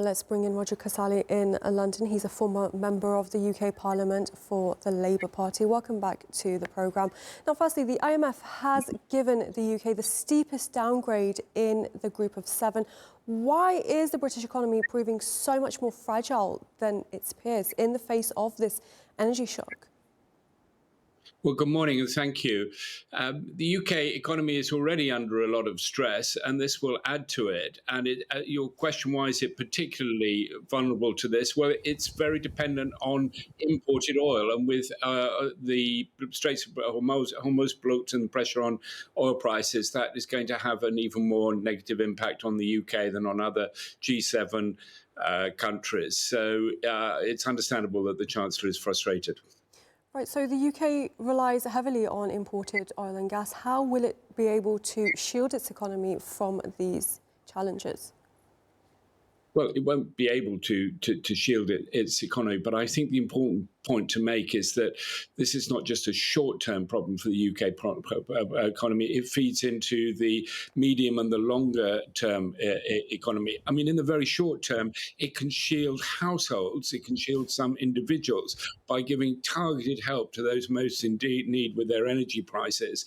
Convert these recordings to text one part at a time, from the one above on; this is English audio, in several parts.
Let's bring in Roger Casale in London. He's a former member of the UK Parliament for the Labour Party. Welcome back to the programme. Now, firstly, the IMF has given the UK the steepest downgrade in the group of 7. Why is the British economy proving so much more fragile than its peers in the face of this energy shock? Well, good morning and thank you. The UK economy is already under a lot of stress, and this will add to it. And your question, why is it particularly vulnerable to this? Well, it's very dependent on imported oil. And with the Straits of Hormuz blocked and pressure on oil prices, that is going to have an even more negative impact on the UK than on other G7 countries. So it's understandable that the Chancellor is frustrated. Right, so the UK relies heavily on imported oil and gas. How will it be able to shield its economy from these challenges? Well, it won't be able to shield its economy, but I think the important point to make is that this is not just a short-term problem for the UK economy. It feeds into the medium and the longer-term economy. I mean, in the very short term, it can shield households, it can shield some individuals by giving targeted help to those most in need with their energy prices.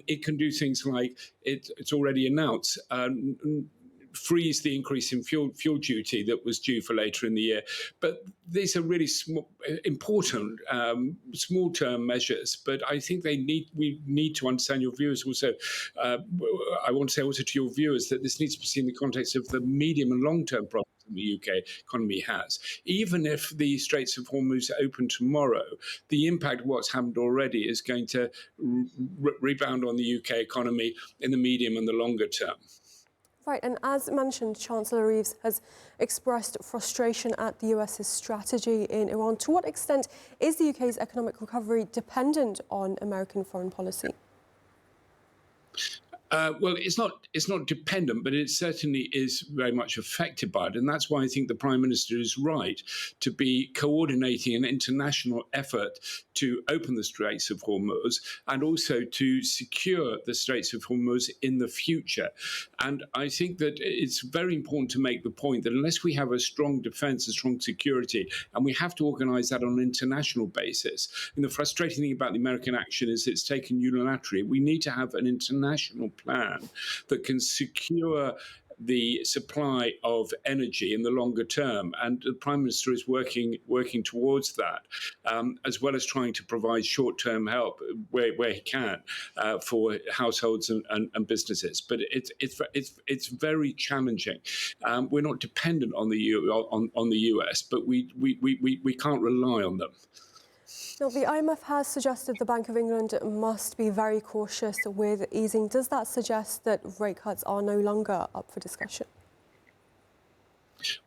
It can do things like it's already announced. Freeze the increase in fuel duty that was due for later in the year. But these are really important small-term measures. But I think we need to understand your viewers also. I want to say also to your viewers that this needs to be seen in the context of the medium and long-term problems the UK economy has. Even if the Straits of Hormuz open tomorrow, the impact of what's happened already is going to rebound on the UK economy in the medium and the longer term. Right, and as mentioned, Chancellor Reeves has expressed frustration at the US's strategy in Iran. To what extent is the UK's economic recovery dependent on American foreign policy? Well, it's not dependent, but it certainly is very much affected by it. And that's why I think the Prime Minister is right to be coordinating an international effort to open the Straits of Hormuz and also to secure the Straits of Hormuz in the future. And I think that it's very important to make the point that unless we have a strong defense, a strong security, and we have to organize that on an international basis. And the frustrating thing about the American action is it's taken unilaterally. We need to have an international plan that can secure the supply of energy in the longer term, and the Prime Minister is working towards that, as well as trying to provide short-term help where he can for households and businesses. But it's very challenging. We're not dependent on the US, but we can't rely on them. Now, the IMF has suggested the Bank of England must be very cautious with easing. Does that suggest that rate cuts are no longer up for discussion?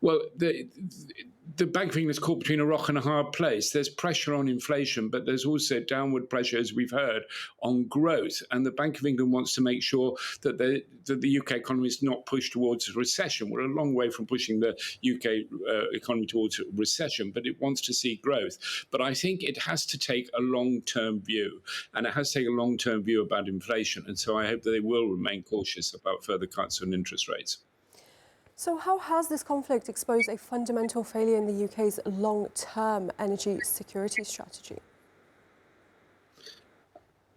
Well, the Bank of England is caught between a rock and a hard place. There's pressure on inflation, but there's also downward pressure, as we've heard, on growth. And the Bank of England wants to make sure that the UK economy is not pushed towards a recession. We're a long way from pushing the UK economy towards a recession, but it wants to see growth. But I think it has to take a long-term view, and it has to take a long-term view about inflation. And so I hope that they will remain cautious about further cuts on interest rates. So how has this conflict exposed a fundamental failure in the UK's long-term energy security strategy?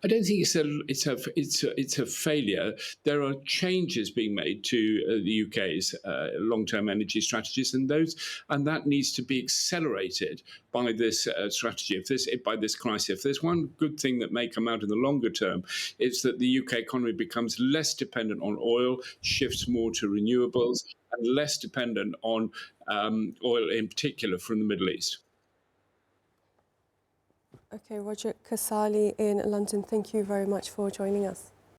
I don't think it's a failure. There are changes being made to the UK's long-term energy strategies, and that needs to be accelerated by this strategy. By this crisis, if there's one good thing that may come out in the longer term, it's that the UK economy becomes less dependent on oil, shifts more to renewables, and less dependent on oil in particular from the Middle East. Okay, Roger Casale in London, thank you very much for joining us.